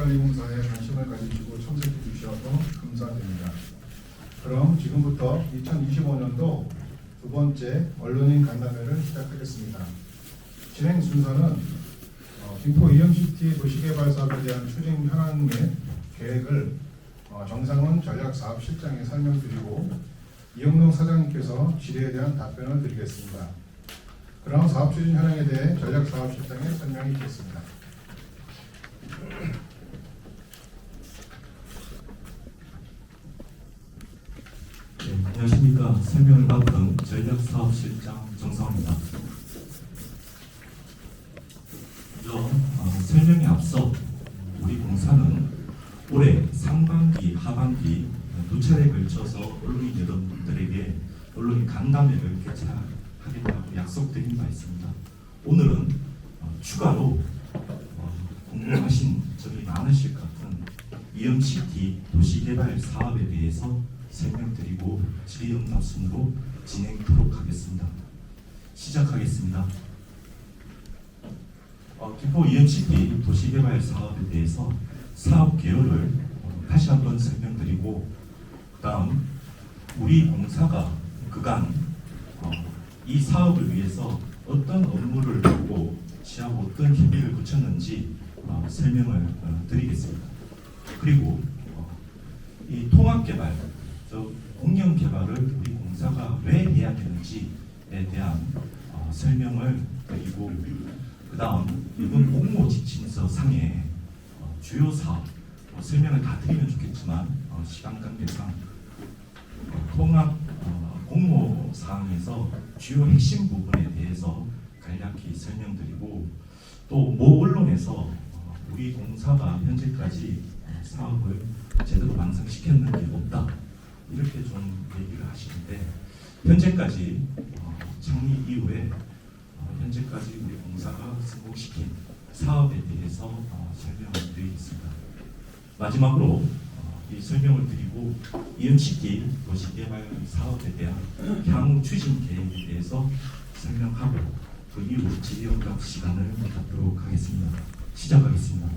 도시관리공사에 관심을 가지시고 참석해 주셔서 감사드립니다. 그럼 지금부터 2025년도 두 번째 언론인 간담회를 시작하겠습니다. 진행 순서는 김포 이영시티 도시개발 사업에 대한 추진 현안 및 계획을 정상훈 전략사업실장에 설명드리고 이영동 사장님께서 질의에 대한 답변을 드리겠습니다. 그럼 사업 추진 현황에 대해 전략사업실장의 설명이 있겠습니다. 네, 안녕하십니까. 설명을 맡은 전략사업실장 정상훈입니다. 먼저 설명에 앞서 우리 공사는 올해 상반기, 하반기 두 차례에 걸쳐서 언론인 여러분들에게 언론인 간담회를 개최하겠다고 약속드린 바 있습니다. 오늘은 추가로 궁금하신 점이 많으실 것 같은 이영시티 도시개발 사업에 대해서 설명드리고 질의응답 순으로 진행하도록 하겠습니다. 시작하겠습니다. 김포 이영시티 도시개발 사업에 대해서 사업 개요를 다시 한번 설명드리고, 그다음 우리 공사가 그간 이 사업을 위해서 어떤 업무를 하고 시하고 어떤 협의를 거쳤는지 설명을 드리겠습니다. 그리고 이 통합개발, 공영개발을 우리 공사가 왜 해야 되는지에 대한 설명을 드리고, 그 다음 이번 공모지침서 상에 주요 사업 설명을 다 드리면 좋겠지만 시간 관계상 통합 공모사항에서 주요 핵심 부분에 대해서 간략히 설명드리고, 또 모 언론에서 우리 공사가 현재까지 사업을 제대로 완성시켰는 게 없다, 이렇게 좀 얘기를 하시는데, 현재까지 창립 이후에 현재까지 우리 공사가 성공시킨 사업에 대해서 설명을 드리겠습니다. 마지막으로 이 설명을 드리고 이영시티 도시개발 사업에 대한 향후 추진 계획에 대해서 설명하고 그 이후 질의응답 시간을 갖도록 하겠습니다. 시작하겠습니다.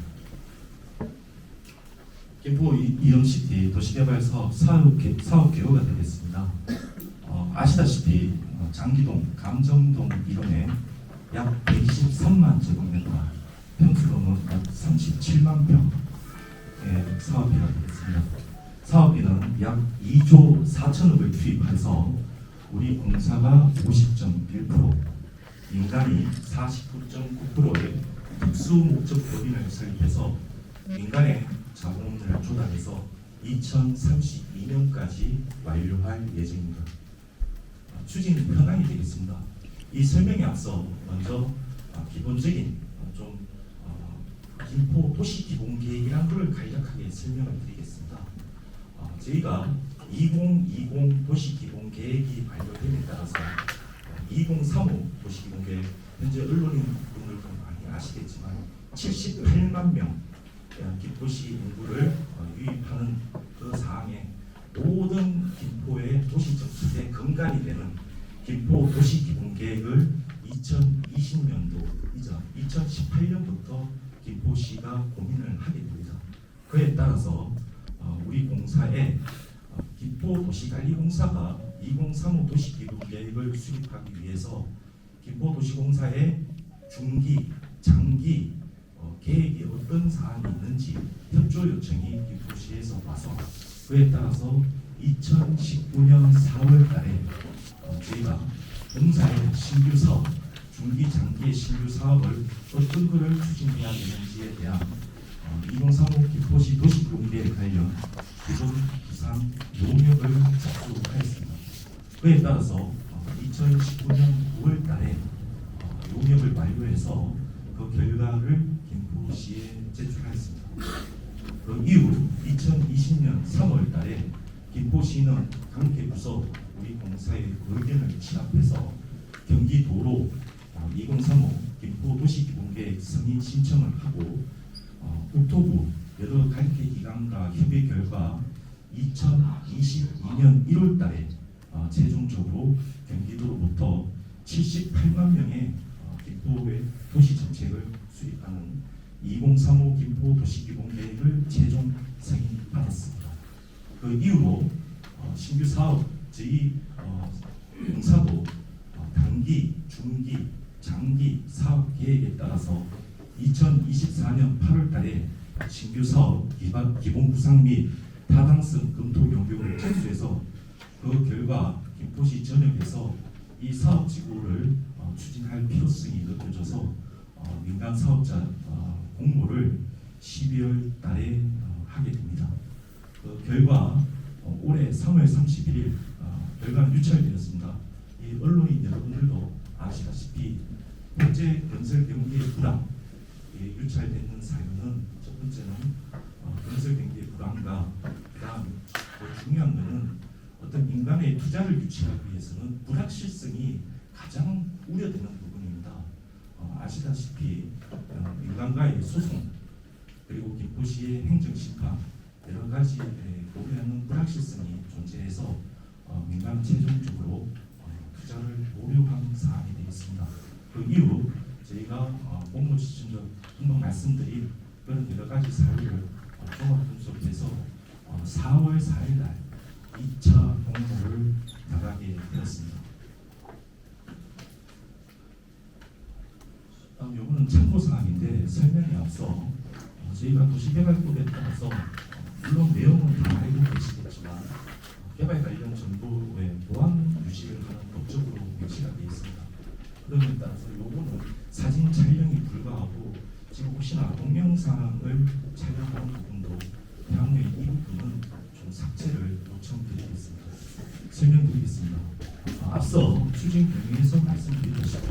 김포 이영시티 도시개발 사업 개요가 되겠습니다. 아시다시피 장기동, 감정동 이동에 약 123만 제곱미터, 평수로는 약 37만 평의 사업비가 되겠습니다. 사업비는 약 2조 4천억을 투입해서 우리 공사가 50.1%, 민간이 49.9%의 특수목적 법인을 설립해서 민간의 자본을 조달해서 2032년까지 완료할 예정입니다. 추진 현황이 되겠습니다. 이 설명에 앞서 먼저 기본적인 김포 도시기본계획이란 것을 간략하게 설명을 드리겠습니다. 저희가 2020 도시기본계획이 발표됨에 따라서 2035 도시기본계획, 현재 언론인분들도 많이 아시겠지만 78만 명 김포시 인구를 유입하는 그 사항에 모든 김포의 도시정책의 근간이 되는 김포 도시기본계획을 2020년도이자 2018년부터 김포시가 고민을 하게 됩니다. 그에 따라서 우리 공사에 김포 도시관리공사가 2035 도시기본계획을 수립하기 위해서 김포 도시공사의 중기, 장기 계획이 어떤 사항이 있는지 협조 요청이 김포시에서 와서, 그에 따라서 2019년 4월 달에 저희가 공사의 신규 사업, 중기, 장기의 신규 사업을 어떤 것을 추진해야 되는지에 대한 2035 김포시 도시기본계획 관련 기본 구상 용역을 작성하였습니다. 그에 따라서 2019년 9월 달에 용역을 완료해서 그 결과를 김포시에 제출하였습니다. 그 이후 2020년 3월 달에 김포시는 관계 부서 우리 공사의 의견을 취합해서 경기도로 2035 김포 도시기본계획 승인 신청을 하고, 국토부 여러 관계 기관과 협의 결과 2022년 1월 달에 최종적으로 경기도로부터 78만 명의 김포의 도시 정책을 수립하는 2035 김포 도시기본계획 POC를 최종 승인받았습니다. 그 이후로 신규 사업 저희 공사도 단기, 중기, 장기 사업 계획에 따라서 2024년 8월달에 신규 사업 기본 구상 및 타당성 검토 용역을 접수해서 그 결과 김포시 전역에서 이 사업 지구를 추진할 필요성이 느껴져서 민간 사업자 공모를 12월 달에 하게 됩니다. 그 결과 올해 3월 31일 결과는 유찰되었습니다. 이 언론인 여러분들도 아시다시피 현재 건설 경기의 불황 유찰되는 사유는 첫 번째는 건설 경기의 불황과 그다음 더 중요한 것은 어떤 민간의 투자를 유치하기 위해서는 불확실성이 가장 우려되는 부분입니다. 아시다시피 민간과의 소송 그리고 김포시의 행정심판 여러 가지 고려하는 불확실성이 존재해서 민간은 최종적으로 투자를 보류한 사안이 되겠습니다. 그 이후 저희가 공모 지침도 한번 말씀드린 그런 여러 가지 사유를 종합 분석해서 4월 4일 날 2차 공모를 나가게 되었습니다. 이거는 참고 사항인데 설명에 앞서 저희가 도시개발법에 따라서 물론 내용은 다 알고 계시겠지만 개발 관련 정보의 보안 유지를 하는 법적으로 명시가 되어 있습니다. 그런 데 따라서 요거는 사진 촬영이 불가하고 지금 혹시나 동영상을 촬영하는 부분도 향후에 이 부분은 좀 삭제를 요청드리겠습니다. 설명드리겠습니다. 앞서 추진 경위에서 말씀드렸다시피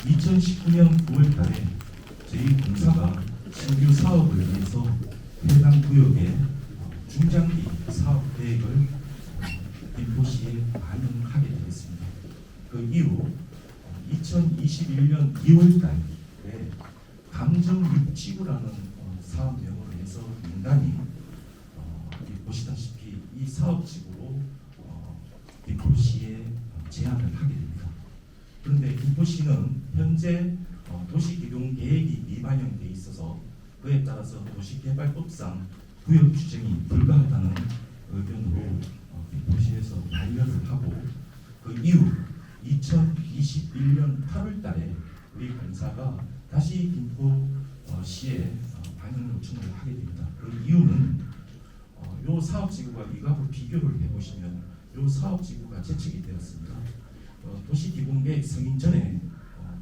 2019년 9월 달에 저희 공사가 신규 사업을 위해서 해당 구역의 중장기 사업 계획을 김포시에 반영하게 되겠습니다. 그 이후 2021년 2월 달에 감정육지구라는 사업명으로 해서 민간이 보시다시피 이 사업지구로 김포시에 제안을 하게 됩니다. 그런데 김포시는 현재 도시개발 계획이 미반영돼 있어서 그에 따라서 도시개발법상 구역 규정이 불가하다는 의견으로 김포시에서 반려를 하고 그 이후 2021년 8월 달에 우리 공사가 다시 김포시에 반영 요청을 하게 됩니다. 그 이유는 요 사업지구가 이거하고 비교를 해보시면 요 사업지구가 제척이 되었습니다. 도시기본계획 승인 전에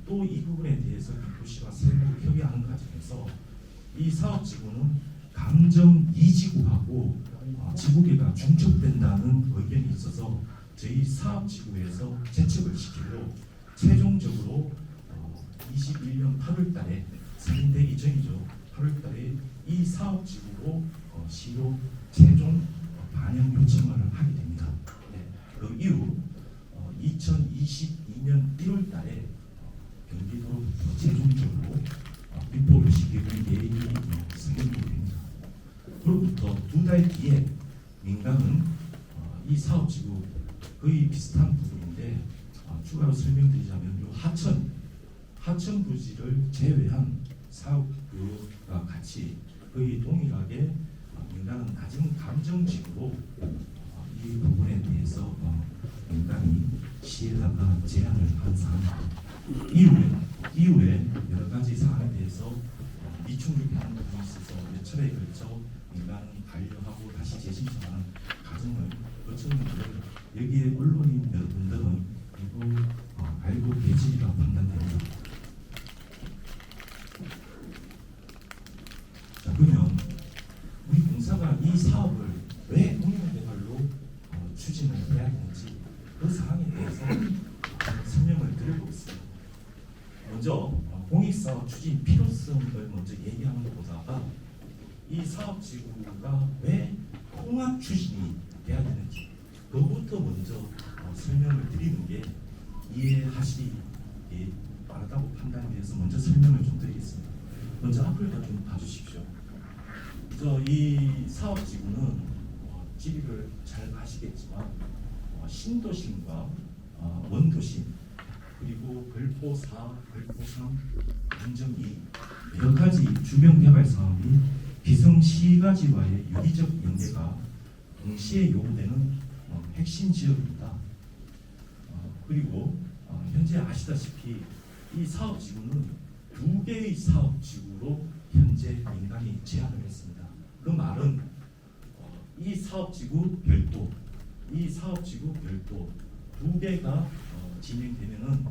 또 이 부분에 대해서 김포시가 세부 협의하는 과정에서 이 사업지구는 감정 2지구하고 지구계가 중첩된다는 의견이 있어서 저희 사업지구에서 제척을 시키고 최종적으로 21년 8월 달에 승인되기 전이죠. 8월 달에 이 사업지구로 시로 최종 반영 요청을 하게 됩니다. 네. 그 이후 2022년 1월 달에 경기도로부터 최종적으로 김포도시개발 계획이 승인이 됩니다. 그로부터 2달 뒤에 민간은 이 사업지구 거의 비슷한 부분인데 추가로 설명드리자면 요 하천 부지를 제외한 사업구가 같이 거의 동일하게 민간은 낮은 감정지구로 이 부분에 대해서 민간이 시에다가 제안을 한 사항입니다. 이후에 여러 가지 사항에 대해서 미충족이 하는 부분이 있어서 몇 차례에 걸쳐 민간은 반려하고 다시 재심사하는 과정을 거쳤는데 여기에 언론인 여러분들은 이거 알고 계시리라 판단됩니다. 자, 그러면 우리 공사가 이 사업을 왜 공유개발로 추진을 해야 되는지 그 사항에 대해서 설명을 드려보겠습니다. 먼저 공익사업 추진 필요성을 먼저 얘기하는 것보다가 이 사업지구가 왜 통합 추진이 돼야 되는지 그것부터 먼저 설명을 드리는 게 이해하시기 바르다고 판단돼서 먼저 설명을 좀 드리겠습니다. 먼저 앞을 좀 봐주십시오. 이 사업지구는 지리를 잘 아시겠지만 신도심과 원도심 그리고 별포 4, 별포 3, 안정 2 여러 가지 주변 개발 사업이 기성시가지와의 유기적 연계가 동시에 요구되는 핵심 지역입니다. 그리고 현재 아시다시피 이 사업지구는 2개의 사업지구로 현재 민간이 제안을 했습니다. 그 말은 이 사업지구 별도, 이 사업지구 별도 2개가 진행되면은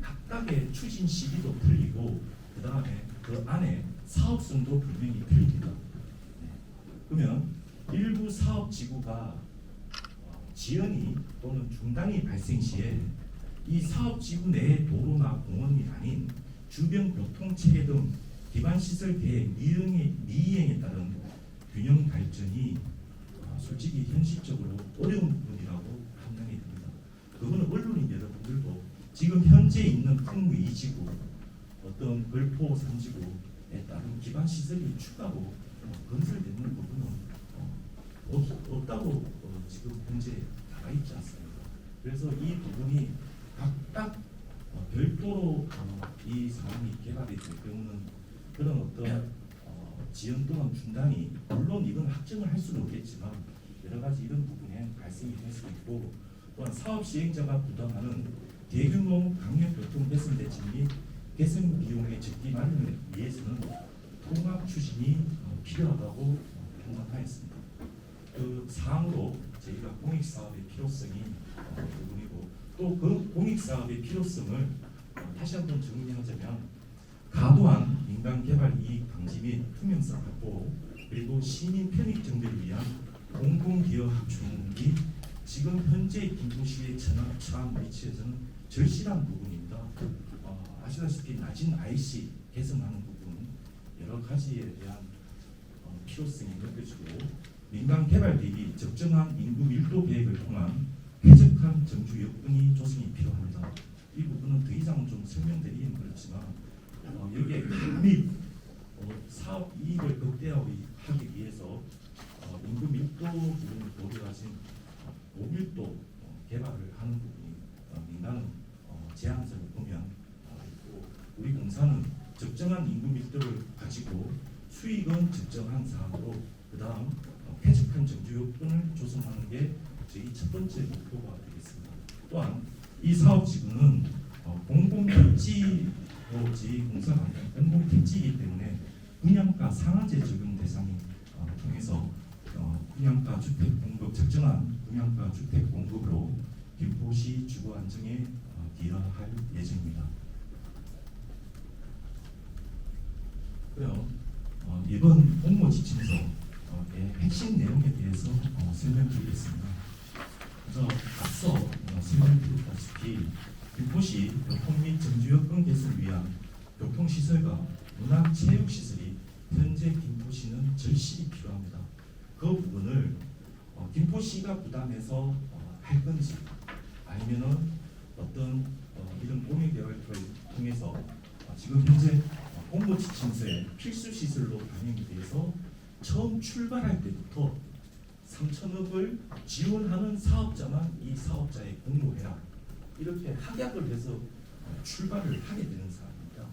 각각의 추진 시기도 틀리고 그 다음에 그 안에 사업성도 분명히 틀립니다. 네. 그러면 일부 사업지구가 지연이 또는 중단이 발생 시에 이 사업지구 내 도로나 공원이 아닌 주변 교통체계 등 기반시설 계획 미이행에 따른 균형 발전이 솔직히 현실적으로 어려운 부분이라고 판단이 됩니다. 그거는 언론인 여러분들도 지금 현재 있는 풍무 2지구 어떤 걸포 3지구에 따른 기반시설이 추가로 건설되는 부분은 없다고 지금 현재 나와 있지 않습니다. 그래서 이 부분이 각각 별도로 이 사안이 개발이 될 경우는 그런 어떤 지연 또는 중단이 물론 이건 확정을 할 수는 없겠지만 여러 가지 이런 부분에 발생이 될 수 있고 또한 사업 시행자가 부담하는 대규모 강력교통 개선 대책 및 개선 비용의 적기 마련을 위해서는 통합 추진이 필요하다고 판단하였습니다. 그 사항으로 저희가 공익사업의 필요성이 부분이고 또 그 공익사업의 필요성을 다시 한번 정리하자면 과도한 민간 개발 이익 방지 및 투명성 확보 그리고 시민 편익 정비를 위한 공공기업 합충이 지금 현재 김포시의 처한 위치에서는 절실한 부분입니다. 아시다시피 낮은 IC 개선하는 부분 여러 가지에 대한 필요성이 느껴지고 민간 개발 대비 적정한 인구 밀도 계획을 통한 쾌적한 정주 여건이 조성이 필요합니다. 이 부분은 더 이상 좀 설명드리기는 그렇지만 여기에 감히 사업 이익을 극대화하기 위해서 인구 밀도 부분을 고려하신 고밀도 개발을 하는 부분이 민간은 제한서를 보면 있고 우리 공사는 적정한 인구 밀도를 가지고 수익은 적정한 사업으로 그 다음 쾌적한 정주 여건을 조성하는 게 저희 첫 번째 목표가 되겠습니다. 또한 이 사업지구는 공공택지로 저희 공사가 아니라 공공택지이기 때문에 분양가 상한제 적용 대상이 통해서 분양가 주택 공급 적정한 분양가 주택 공급으로 김포시 주거 안정에 기여할 예정입니다. 그럼 이번 공모 지침서의 핵심 내용에 대해서 설명드리겠습니다. 그래서 앞서 설명드렸다시피 김포시 교통 및 정주 여건 개선을 위한 교통시설과 문화체육시설이 현재 김포시는 절실히 필요합니다. 그 부분을 김포시가 부담해서 할 건지 아니면은 어떤 이런 공유계획을 통해서 지금 현재 공모 지침서에 필수 시설로 반영이 돼서 처음 출발할 때부터 3천억을 지원하는 사업자만 이 사업자에 공모해라 이렇게 합약을 해서 출발을 하게 되는 사항입니다.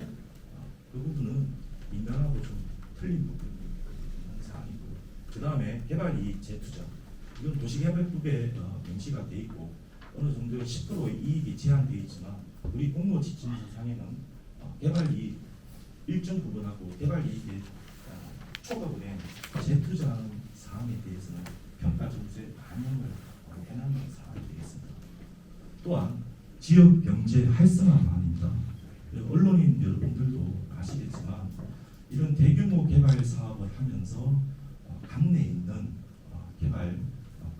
그 부분은 민간하고 좀 틀린 부분이 있는 사항이고 그 다음에 개발이익 재투자 이건 도시개발법에 명시가 돼 있고 어느 정도 10%의 이익이 제한되어 있지만 우리 공모 지침서상에는 개발이익 일정 부분하고 개발이익의 초과분에 재투자하는 사항에 대해서는 평가 점수에 반영을 해놓는 사항이 되겠습니다. 또한 지역 경제 활성화만입니다. 언론인 여러분들도 아시겠지만 이런 대규모 개발 사업을 하면서 감내에 있는 개발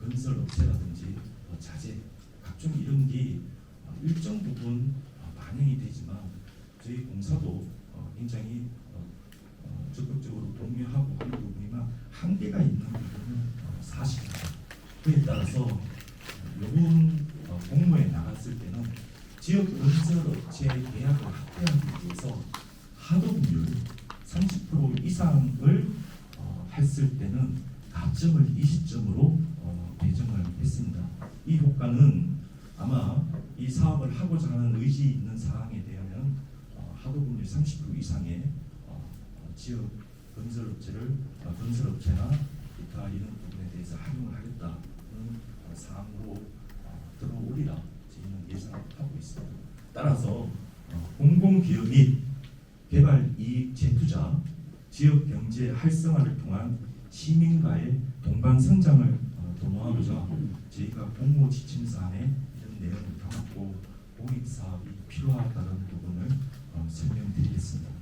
건설 업체라든지 자재 각종 이런 게 일정 부분 반영이 되지만 저희 공사도 굉장히 적극적으로 독려하고 하는 부분이나 한계가 있는 부분은 사실입니다. 그에 따라서 이번 공모에 나갔을 때는 지역 건설 업체 계약을 확대하기 위해서 하도급률 30% 이상을 했을 때는 가점을 20점으로 배정을 했습니다. 이 효과는 아마 이 사업을 하고자 하는 의지 있는 사항에 대하면 하도급률 30% 이상의 지역 건설업체나 기타 이런 부분에 대해서 활용을 하겠다는 사항으로 들어올리라 저희는 예상하고 있습니다. 따라서 공공기업 및 개발 이익 재투자, 지역 경제 활성화를 통한 시민과의 동반 성장을 도모하고자 저희가 공모 지침 사안에 이런 내용을 담았고 공익 사업이 필요하다는 부분을 설명드리겠습니다.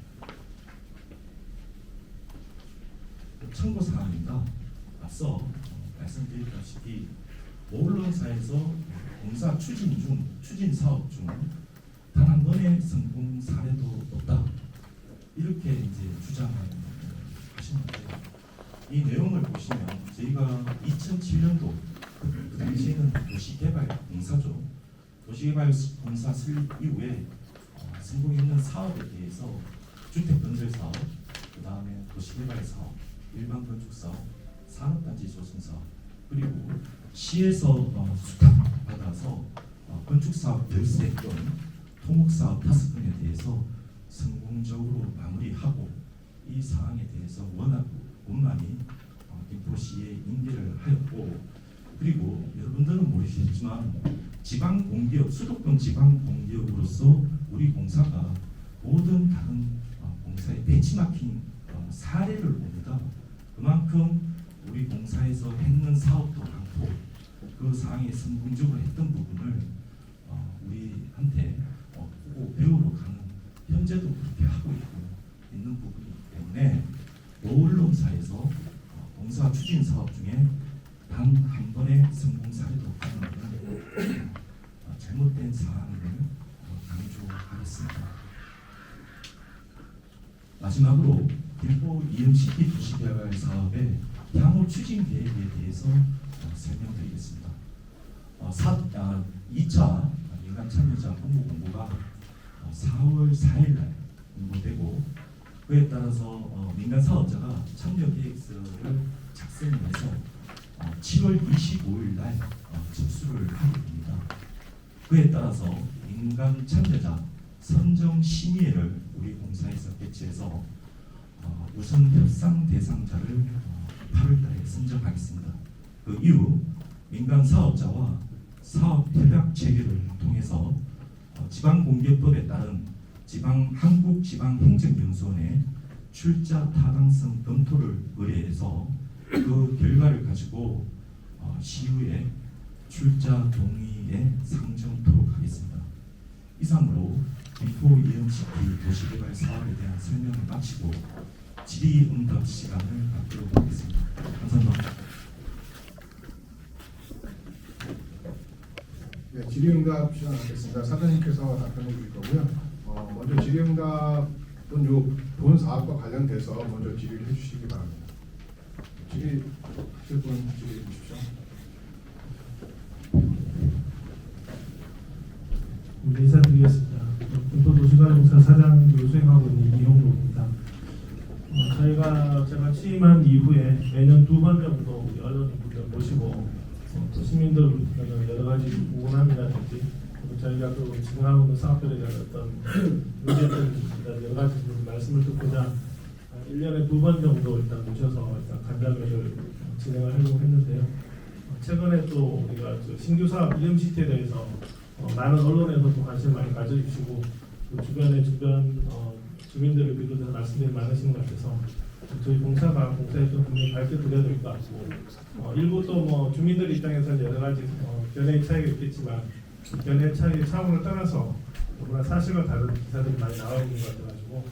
참고 사항입니다. 앞서 말씀드렸다시피 언론사에서 공사 추진 사업 중 단 한 번의 성공 사례도 없다. 이렇게 이제 주장하시는데 이 내용을 보시면 저희가 2007년도 그 당시에는 도시개발공사죠. 도시개발공사 설립 이후에 성공했는 사업에 대해서 주택건설 사업, 그 다음에 도시개발 사업, 일반 건축 사업, 산업단지 조성 사업, 그리고 시에서 수탁 받아서 건축 사업 13건, 토목 사업 5건에 대해서 성공적으로 마무리하고 이 사항에 대해서 워낙 원만히 김포시에 인계를 하였고, 그리고 여러분들은 모르시겠지만 지방 공기업, 수도권 지방 공기업으로서 우리 공사가 모든 다른 공사에 배치마킹 사례를 봅니다. 그만큼 우리 공사에서 했는 사업도 많고 그 사항에 성공적으로 했던 부분을 우리한테 꼭 배우러 가는, 현재도 그렇게 하고 있는 부분이기 때문에 언론사에서 공사 추진 사업 중에 단 한 번의 성공 사례도 없다는 것은 잘못된 사항을 강조하겠습니다. 마지막으로 김포 이음시티 도시개발 사업의 향후 추진 계획에 대해서 설명드리겠습니다. 2차 민간 참여자 공모 공고가 4월 4일 날 공고되고 그에 따라서 민간 사업자가 참여 계획서를 작성해서 7월 25일 날 접수를 하게 됩니다. 그에 따라서 민간 참여자 선정 심의회를 우리 공사에서 개최해서 우선 협상 대상자를 8월 달에 선정하겠습니다. 그 이후 민간 사업자와 사업 협약 체결을 통해서 지방공개법에 따른 한국지방행정연수원에 출자 타당성 검토를 의뢰해서 그 결과를 가지고 시의회 출자 동의에 상정토록 하겠습니다. 이상으로 김포 이음시티 도시개발 사업에 대한 설명을 마치고 질의응답 시간을 갖도록 하겠습니다. 감사합니다. 네, 질의응답 시간 갖겠습니다. 사장님께서 답변해 주실 거고요. 먼저 질의응답은 본 사업과 관련돼서 먼저 질의를 해주시기 바랍니다. 질의하실 분 질의해 주십시오. 네, 인사드리겠습니다. 김포도시가공사 사장 수행하고 있는 이용로입니다. 제가 취임한 이후에 매년 2번 정도 언론인분들 모시고 또 시민들 여러 가지 보고남이라든지 저희가 또 진행하고 있는 사업들에 대한 어떤 문제들 여러 가지 말씀을 듣고자 1년에 2번 정도 일단 모셔서 일단 간담회를 진행을 하려고 했는데요. 최근에 또 우리가 신규 사업 이음시티에 대해서 많은 언론에서도 관심을 많이 가져주시고 그 주변 주민들을 비롯해서 말씀들이 많으신 것 같아서 저희 공사에서 분명히 밝혀드려야 될 것 같고 일부 또 주민들 입장에서는 여러 가지 견해의 차이가 있겠지만 그 견해의 차이의 차원을 떠나서 너무나 사실과 다른 기사들이 많이 나오고 있는 것 같아가지고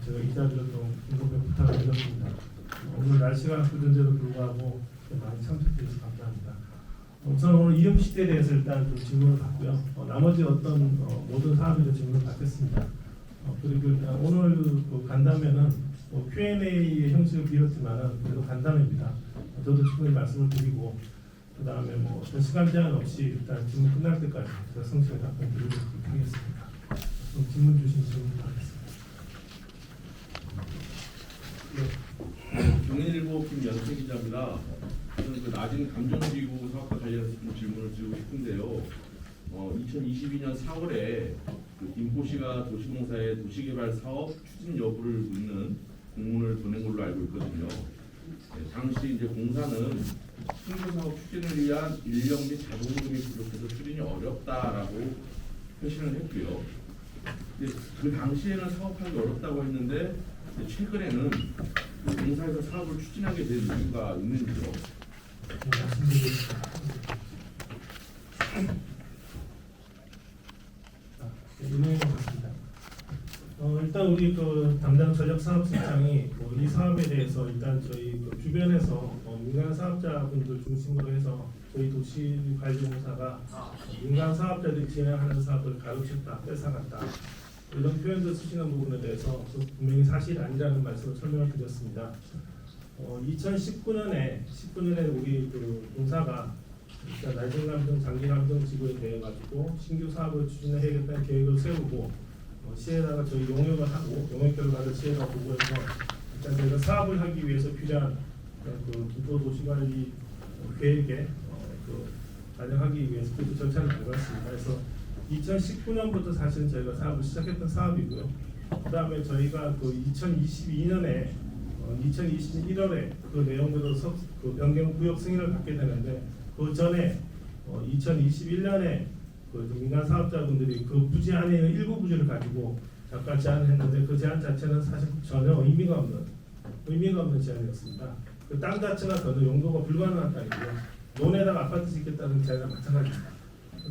제가 이 자리를 좀 긴급하게 부탁을 드렸습니다. 오늘 날씨가 그런데도 불구하고 많이 참석해 주셔서 감사합니다. 우선 오늘 이음시티에 대해서 일단 좀 질문을 받고요. 나머지 어떤 모든 사업에 대한 질문을 받겠습니다. 그리고 일단 오늘 그 간담회는 Q&A 형식을 비웠지만은 그래도 간담회입니다. 저도 충분히 말씀을 드리고 그 다음에 어떤 시간 제한 없이 일단 질문 끝날 때까지 제가 성실히 답변 드리도록 하겠습니다. 그럼 질문 주신 질문 받겠습니다. 경인일보 김연태 기자입니다. 저는 그 낮은 감정기구 사업과 관련해서 좀 질문을 드리고 싶은데요. 2022년 4월에 그 김포시가 도시공사의 도시개발 사업 추진 여부를 묻는 공문을 보낸 걸로 알고 있거든요. 네, 당시 이제 공사는 신규 사업 추진을 위한 인력 및 자본금이 부족해서 추진이 어렵다라고 표시를 했고요. 근데 그 당시에는 사업하기 어렵다고 했는데 이제 최근에는 그 공사에서 사업을 추진하게 된 이유가 있는지요. 말씀드리겠습니다. 이내용 같습니다. 일단 우리 그 담당 전략 사업실장이 이 사업에 대해서 일단 저희 그 주변에서 민간 사업자분들 중심으로 해서 저희 도시관리공사가 민간 사업자들이 진행하는 사업을 가로챘다, 뺏어갔다 이런 표현도 쓰시는 부분에 대해서 분명히 사실이 아니라는 말씀을 설명을 드렸습니다. 2019년에 우리 그 공사가 일단 낮은 감정, 장기 감정 지구에 대해 가지고 신규 사업을 추진해야겠다는 계획을 세우고 시에다가 저희 용역을 하고 용역 결과를 시에다 보고해서 일단 저희가 사업을 하기 위해서 필요한 그 기초 도시관리 계획에 반영하기 위해서 그 절차를 밟았습니다. 그래서 2019년부터 사실은 저희가 사업을 시작했던 사업이고요. 그다음에 저희가 그 2022년에 2021월에 그 내용대로 그 변경 구역 승인을 받게 되는데 그 전에 2021년에 그 민간 사업자분들이 그 부지 안에 있는 일부 부지를 가지고 잠깐 제안을 했는데 그 제안 자체는 사실 전혀 의미가 없는 제안이었습니다. 그 땅 자체가 전혀 용도가 불가능한 땅이고요. 논에다가 아파트 짓겠다는 제안과 마찬가지입니다.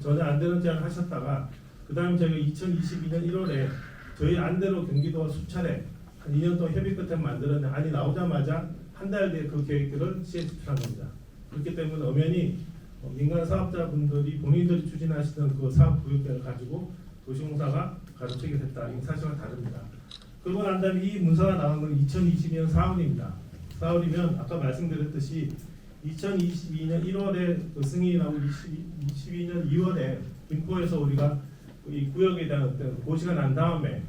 전혀 안 되는 제안을 하셨다가 그 다음에 저희가 2022년 1월에 저희 안대로 경기도와 수차례 한 2년 동안 협의 끝에 만들었는데 안이 나오자마자 한 달 뒤에 그 계획들을 시에 집행한 겁니다. 그렇기 때문에 엄연히 민간 사업자분들이 본인들이 추진하시던 그 사업 구역들을 가지고 도시공사가 가로채게 됐다. 이 사실과 다릅니다. 그러고 난 다음에 이 문서가 나온 건 2022년 4월입니다. 4월이면 아까 말씀드렸듯이 2022년 1월에 그 승인이 나오고 2022년 2월에 김포에서 우리가 이 구역에 대한 어떤 고시가 난 다음에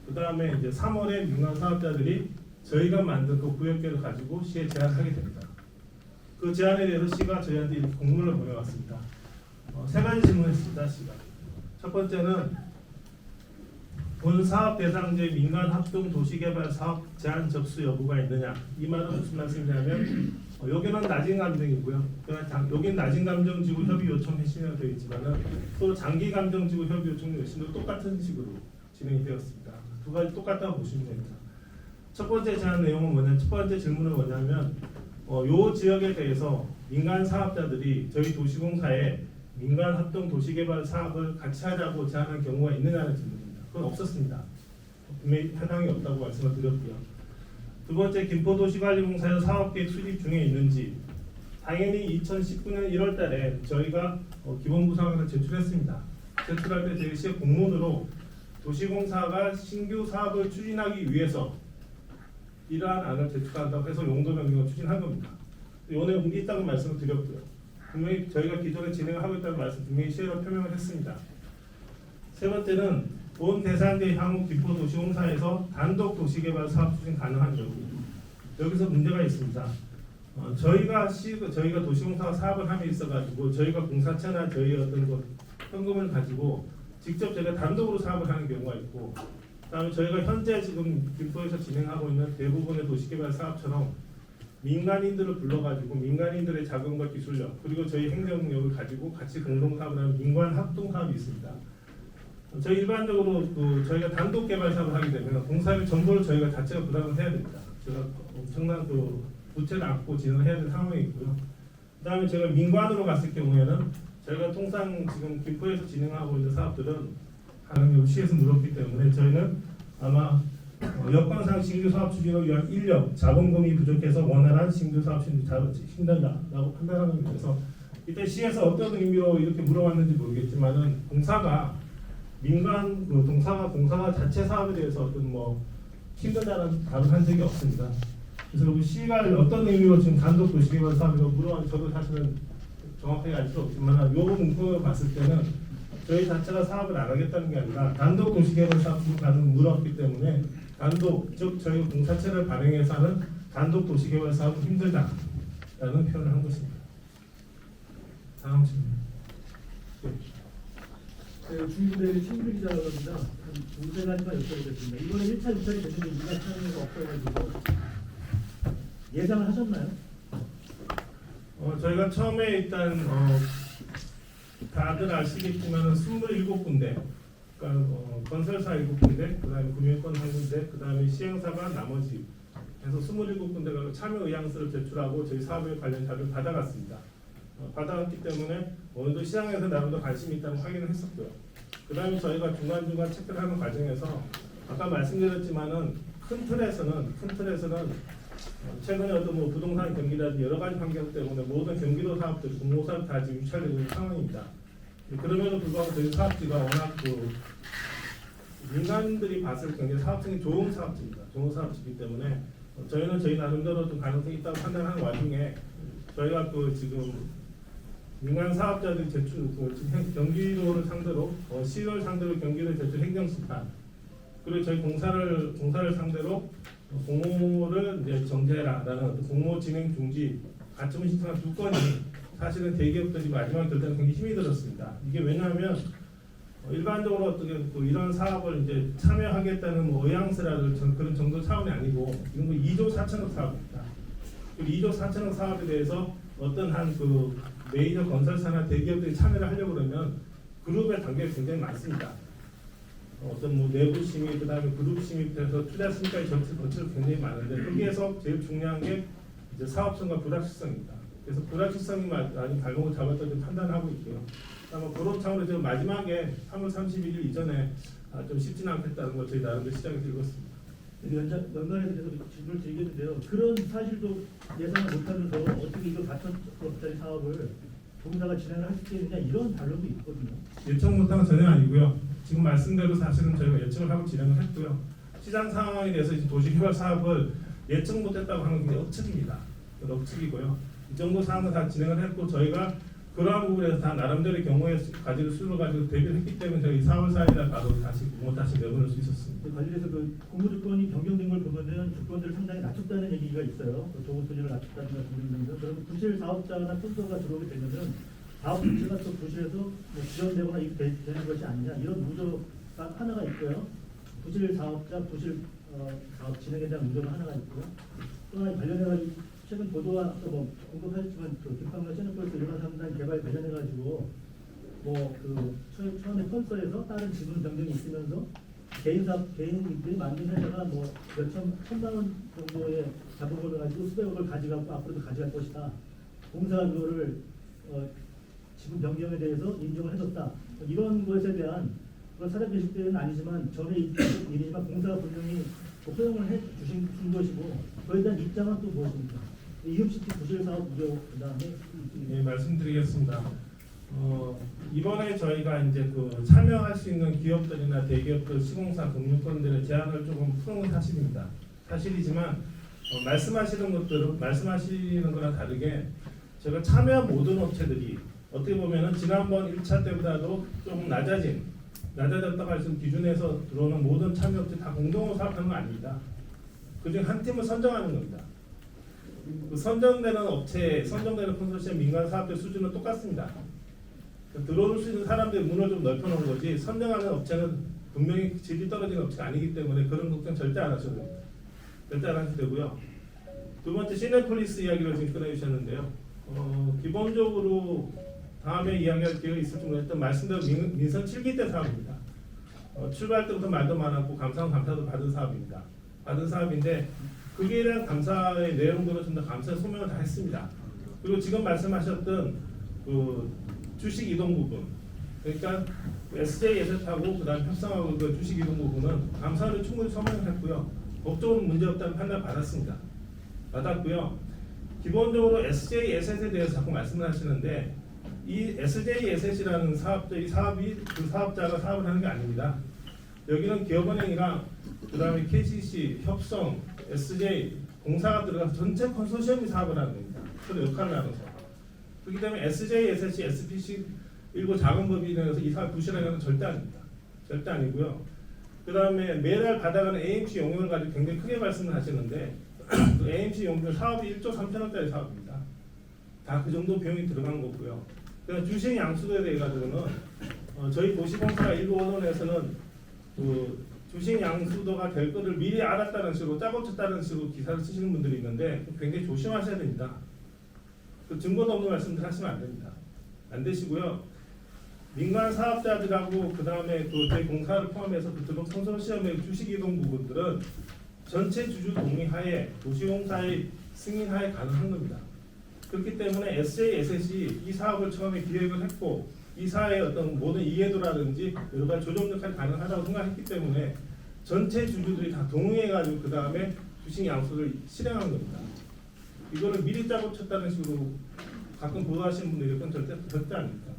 그 다음에 이제 3월에 민간 사업자들이 저희가 만든 그 구역계를 가지고 시에 제안하게 됩니다. 그 제안에 대해서 시가 저희한테 이렇게 공문을 보내왔습니다. 세 가지 질문했습니다. 시가 첫 번째는 본 사업 대상지의 민간 합동 도시개발 사업 제안 접수 여부가 있느냐. 이 말은 무슨 말씀이냐면 여기는 낮은 감정이고요. 여기는 낮은 감정지구 협의 요청 회신으로 되어 있지만은 또 장기 감정지구 협의 요청 회신도 똑같은 식으로 진행이 되었습니다. 두 가지 똑같다고 보시면 됩니다. 첫 번째 제안 내용은 뭐냐면 첫 번째 질문은 뭐냐면 요 지역에 대해서 민간 사업자들이 저희 도시공사에 민간 합동 도시개발 사업을 같이 하자고 제안한 경우가 있느냐는 질문입니다. 그건 없었습니다. 분명히 해당이 없다고 말씀을 드렸고요. 두 번째 김포도시관리공사에서 사업계획 수립 중에 있는지 당연히 2019년 1월달에 저희가 기본구상안을 제출했습니다. 제출할 때 저희 시의 공문으로 도시공사가 신규 사업을 추진하기 위해서 이러한 안을 제출한다고 해서 용도 변경을 추진한 겁니다. 요 내용 있다고 말씀을 드렸고요. 분명히 저희가 기존에 진행하고 있다는 말씀 분명히 시에서 표명을 했습니다. 세 번째는 본 대상지의 향후 김포도시공사에서 단독 도시개발 사업 추진 가능한 여부. 여기서 문제가 있습니다. 저희가 도시공사가 사업을 함에 있어가지고 저희가 공사처나 저희 어떤 것 현금을 가지고 직접 저희가 단독으로 사업을 하는 경우가 있고, 그다음에 저희가 현재 지금 김포에서 진행하고 있는 대부분의 도시개발 사업처럼 민간인들을 불러가지고 민간인들의 자금과 기술력 그리고 저희 행정력을 가지고 같이 공동 사업을 하는 민관 합동 사업이 있습니다. 저희 일반적으로 저희가 단독 개발 사업을 하게 되면 공사비 전부를 저희가 자체가 부담을 해야 됩니다. 제가 엄청난 부채를 안고 진행을 해야 될 상황이 있고요. 그다음에 제가 민관으로 갔을 경우에는 저희가 통상 지금 김포에서 진행하고 있는 사업들은 가능력 시에서 늘었기 때문에 저희는 아마 여건상 신규 사업 추진을 위한 인력, 자본금이 부족해서 원활한 신규 사업 추진이 힘들다라고 판단하는 것에서 이때 시에서 어떤 의미로 이렇게 물어봤는지 모르겠지만은 공사가 민간 공사가 자체 사업에 대해서 어떤 힘들다는 답을 한 적이 없습니다. 그래서 우리 시가 어떤 의미로 지금 단독 도시개발 사업이라고 물어봤는지 저도 사실은 정확하게 알 수 없지만 요 문구를 봤을 때는 저희 자체가 사업을 안 하겠다는 게 아니라 단독 도시개발 사업 가능 물었기 때문에 단독 즉 저희 공사체를 발행해서 하는 단독 도시개발 사업은 힘들다라는 표현을 한 것입니다. 다음 질문. 네, 중부대 신규 기자입니다. 한 두세 가지만 여쭤보겠습니다. 이번에 1차, 2차를 됐는데 2차 참여가 없어가지고 예상을 하셨나요? 저희가 처음에 일단 다들 아시겠지만 27군데, 그러니까 건설사 7군데, 그 다음에 금융권 1군데, 그 다음에 시행사가 나머지 해서 27군데가 참여 의향서를 제출하고 저희 사업에 관련 자료를 받아갔습니다. 받아갔기 때문에 어느 정도 시장에서 나름대로 관심이 있다는 확인을 했었고요. 그 다음에 저희가 중간중간 체크를 하는 과정에서 아까 말씀드렸지만은 큰 틀에서는 최근에 어떤 뭐 부동산 경기라든지 여러 가지 환경 때문에 모든 경기도 사업들, 공모사업 다 지금 유찰되고 있는 상황입니다. 그럼에도 불구하고 저희 사업지가 워낙 민간들이 봤을 때 굉장히 사업성이 좋은 사업지입니다. 좋은 사업지이기 때문에 저희는 저희 나름대로 좀 가능성이 있다고 판단하는 와중에 저희가 지금 민간 사업자들이 제출 경기도를 상대로 시를 상대로 경기도 제출 행정심판 그리고 저희 공사를 상대로 공모를 이제 정지해라라는 어떤 공모 진행 중지 가처분 신청한 두 건이 사실은 대기업들이 마지막 결단에 굉장히 힘이 들었습니다. 이게 왜냐하면 일반적으로 어떻게 이런 사업을 이제 참여하겠다는 의향서라는 그런 정도 차원이 아니고 이런 거 2조 4천억 사업입니다. 그리고 2조 4천억 사업에 대해서 어떤 한 메이저 건설사나 대기업들이 참여를 하려고 그러면 그룹의 단계가 굉장히 많습니다. 어떤 내부 심의, 그다음에 그룹 심의부터 투자 심의까지 거칠 굉장히 많은데 거기에서 제일 중요한 게 이제 사업성과 불확실성입니다. 그래서 불확실성이 많이 발목을 잡았다고 판단하고 있고요. 아마 그런 차원에서 지금 마지막에 3월 31일 이전에 좀 쉽지는 않겠다는 걸 저희 나름대로 시장에 들고 있습니다. 연관해서 계속 질문을 드리겠는데요. 그런 사실도 예상을 못하면서 어떻게 이거 4천억짜리 사업을 공사가 진행을 할 수 있느냐 이런 반론도 있거든요. 예측 못한 건 전혀 아니고요. 지금 말씀대로 사실은 저희가 예측을 하고 진행을 했고요. 시장 상황에 대해서 이제 도시개발 사업을 예측 못했다고 하는 게 억측입니다. 억측이고요. 이 정도 상황을 다 진행을 했고 저희가 그러한 부분에서 다 나름대로 경우에 가지고 수를 가지고 대비를 했기 때문에 저희 4월 4일날 바로 다시 내보낼 수 있었습니다. 관련해서 공모 조건이 변경된 걸 보면은 조건들을 상당히 낮췄다는 얘기가 있어요. 조건 소지를 낮췄다는 말씀드리면서 그럼 부실 사업자나 폰서가 들어오게 되면은 사업 자체가 또 부실해서 지연되거나 이렇게 되는 것이 아니냐 이런 우려가 하나가 있고요. 부실 사업자, 부실 사업 진행에 대한 우려가 하나가 있고요. 또 하나 관련해가지고 최근 보도와 또 언급하셨지만 김판과 세너플러스 일반 상단 개발 관련해가지고 처음에 펀서에서 다른 지분 변경이 있으면서 개인들이 만든 회사가 천만 원 정도의 자본금을 가지고 수백억을 가져가고 앞으로도 가져갈 것이다. 공사가 그거를 지분 변경에 대해서 인정을 해줬다. 이런 것에 대한 그런 사례 계실 때는 아니지만 전에 일이지만 공사가 분명히 허용을 해 주신 것이고 그에 대한 입장은 또 무엇입니까? 이음시티 부실 사업 우려 그다음에 네, 말씀드리겠습니다. 이번에 저희가 이제 참여할 수 있는 기업들이나 대기업들, 시공사, 금융권들의 제한을 조금 푸는 건 사실입니다. 사실이지만 말씀하시는 거랑 다르게 제가 참여한 모든 업체들이 어떻게 보면은 지난번 1차 때보다도 조금 낮아졌다고 할 수 있는 기준에서 들어오는 모든 참여업체 다 공동으로 사업하는 건 아닙니다. 그중 한 팀을 선정하는 겁니다. 선정되는 업체, 선정되는 컨소시엄 민간 사업자 수준은 똑같습니다. 들어올 수 있는 사람들의 문을 좀 넓혀놓은 거지 선정하는 업체는 분명히 질이 떨어지는 업체가 아니기 때문에 그런 걱정 절대 안 하셔도 됩니다. 절대 안 하셔도 되고요. 두 번째 시네폴리스 이야기를 지금 꺼내주셨는데요. 기본적으로 다음에 이야기할 기회가 있을지 모르겠지만 말씀대로 민선 7기 때 사업입니다. 출발 때부터 말도 많았고 감사도 받은 사업입니다. 받은 사업인데 그에 대한 감사의 내용들은 좀 더 감사의 소명을 다 했습니다. 그리고 지금 말씀하셨던 주식 이동 부분, 그러니까 SJ 에셋하고 그다음 협상하고 주식 이동 부분은 감사를 충분히 소명을 했고요. 법적으로 문제 없다는 판단 받았고요. 기본적으로 SJ 에셋에 대해서 자꾸 말씀을 하시는데 이 SJ 에셋이라는 사업이 그 사업자가 사업을 하는 게 아닙니다. 여기는 기업은행이랑 그다음에 KCC, 협성, SJ, 공사가 들어가서 전체 컨소시엄이 사업을 하는 겁니다. 그런 역할을 하는 거. 그렇기 때문에 SJ, SC, SPC 일부 작은 법인에서 이 사업 부실하는 건 절대 아닙니다. 절대 아니고요. 그 다음에 매달 받아가는 AMC 용역을 가지고 굉장히 크게 말씀을 하시는데 그 AMC 용역 사업이 1조 3천억짜리 사업입니다. 다 그 정도 비용이 들어간 거고요. 그다음 주식 양수도에 대해 가지고는 저희 도시공사 일부 언론에서는 그 주식 양수도가 될 거를 미리 알았다는 식으로 짜고 쳤다는 식으로 기사를 쓰시는 분들이 있는데 굉장히 조심하셔야 됩니다. 그 증거도 없는 말씀들 하시면 안 됩니다. 안 되시고요. 민간 사업자들하고 그 다음에 그 저희 공사를 포함해서 그 등록 컨소시엄의 주식 이동 부분들은 전체 주주 동의하에 도시공사의 승인하에 가능한 겁니다. 그렇기 때문에 SJSS이 이 사업을 처음에 기획을 했고 이 사회의 어떤 모든 이해도라든지 여러 가지 조정 역할이 가능하다고 생각했기 때문에 전체 주주들이 다 동의해가지고 그 다음에 주식 양수를 실행한 겁니다. 이거를 미리 짜고 쳤다는 식으로 가끔 보도하시는 분들이 그건 절대 아닙니다.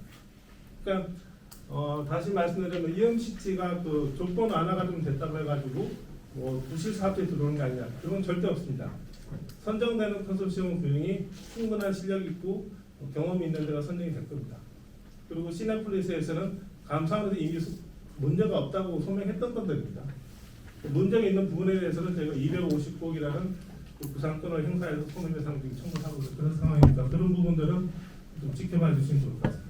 그러니까 다시 말씀드리면 EMCT가 그 조건 완화가 좀 됐다고 해가지고 뭐 부실 사업에 들어오는 게 아니라 그건 절대 없습니다. 선정되는 컨소시엄 구형이 충분한 실력이 있고 경험이 있는 데가 선정이 될 겁니다. 그리고 시네플리스에서는 감사원에서 이미 문제가 없다고 소명했던 건들입니다. 문제가 있는 부분에 대해서는 저희가 250억이라는 그 구상권을 행사해서 손해배상 청구하고 있는 그런 상황이니까 그런 부분들은 좀 지켜봐 주시면 좋을 것 같습니다.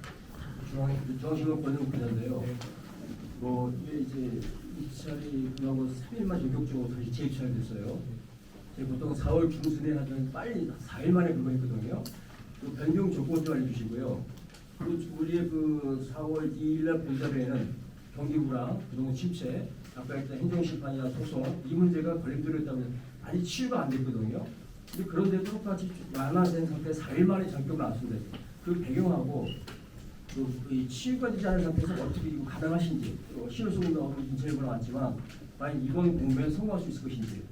정신을 권는 분야인데요. 뭐 이게 이제 입찰이 그하고 3일만 전격적으로 다시 재입찰이 됐어요. 보통 4월 중순에 하면 빨리 4일 만에 불거했거든요. 그 변경 조건 좀 알려주시고요. 그리고 우리의 그 4월 2일날 본자료에는 경기부랑 부동산 침체, 아까 했던 행정심판이나 소송 이 문제가 걸림돌이 있다면 아직 치유가 안 됐거든요. 근데 그런데도 똑같이 완화된 상태에서 4일 만에 전격을 나왔습니다. 그 배경하고 그 치유가 되지 않은 상태에서 어떻게 이거 가능하신지 신호수도 인체적으로 나왔지만 과연 이번 공매에 성공할 수 있을 것인지.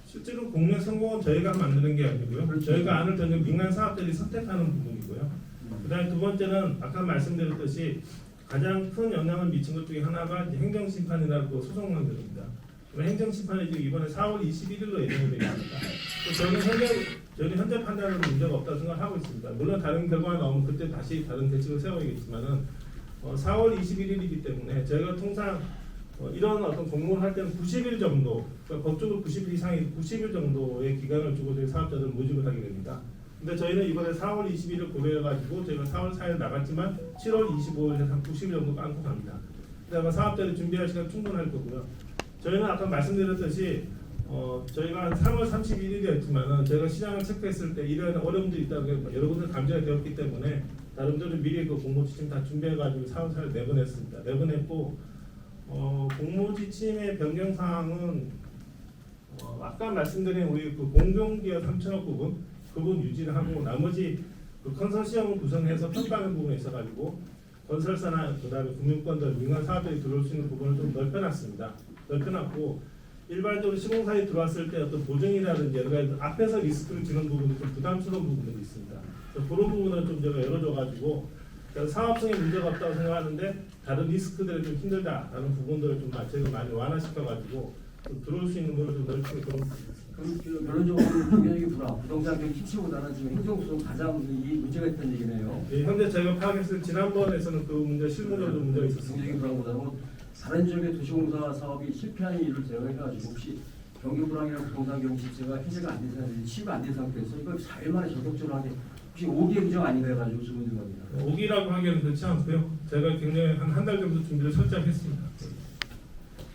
실제로 공매 성공은 저희가 만드는 게 아니고요. 그렇죠. 저희가 안을 던진 민간 사업자들이 선택하는 부분이고요. 그다음에 두 번째는 아까 말씀드렸듯이 가장 큰 영향을 미친 것 중에 하나가 이제 행정심판이나 그 소송만들입니다. 행정심판이 지금 이번에 4월 21일로 예정이 되어 있습니다. 저희는 현재 판단으로 문제가 없다고 생각하고 있습니다. 물론 다른 결과가 나오면 그때 다시 다른 대책을 세워야겠지만은 4월 21일이기 때문에 저희가 통상 이런 어떤 공모를 할 때는 90일 정도, 그러니까 법적으로 90일 이상이 90일 정도의 기간을 주고 저희 사업자들 모집을 하게 됩니다. 근데 저희는 이번에 4월 20일을 고려해가지고 저희가 4월 4일 나갔지만 7월 25일에 한 90일 정도 끊고 갑니다. 그다음에 사업자들이 준비할 시간 충분할 거고요. 저희는 아까 말씀드렸듯이 저희가 한 3월 31일이었지만은 저희가 시장을 체크했을 때 이러한 어려움들이 있다고 여러분들 감지가 되었기 때문에 다른들은 미리 그 공모 지침 다 준비해가지고 4월 4일 내보냈습니다. 내보냈고 공모 지침의 변경 사항은 아까 말씀드린 우리 그 공공기업 3천억 부분 유지를 하고 나머지 그 컨소시엄을 구성해서 평가하는 부분에 있어가지고 건설사나 그다음에 금융권들 민간 사업들이 들어올 수 있는 부분을 좀 넓혀놨습니다. 넓혀놨고 일반적으로 시공사에 들어왔을 때 어떤 보증이라든지 여러 가지 앞에서 리스크를 지는 부분이 좀 부담스러운 부분들이 있습니다. 그런 부분은 좀 제가 열어줘가지고 사업성에 문제가 없다고 생각하는데 다른 리스크들이 좀 힘들다라는 부분들을 좀 제가 많이 완화시켜가지고 좀 들어올 수 있는 거를 좀 넓히는 그런 부분이 있습니다. 그럼 결론적으로 경제적인 불황, 부동산 경기 침체보다는 지금 행정소송 가장 이 문제가 있다는 얘기네요. 예, 현재 저희가 파악했을 지난번에서는 그 문제 실무적으로 좀 문제가 있었습니다. 경제적인 불황보다는 다른 지역의 도시공사 사업이 실패하는 일을 제외해가지고 혹시 경기 불황이나 부동산 경기 침체가 해제가 안 된 상태에서 치유가 안 된 상태에서 이거 4일 만에 전격적으로 하는 게 혹시 5기의 규정 아닌가 해가지고 질문 드립니다. 5기라고 하기에는 그렇지 않고요. 제가 굉장히 한 달 정도 준비를 철저히 했습니다.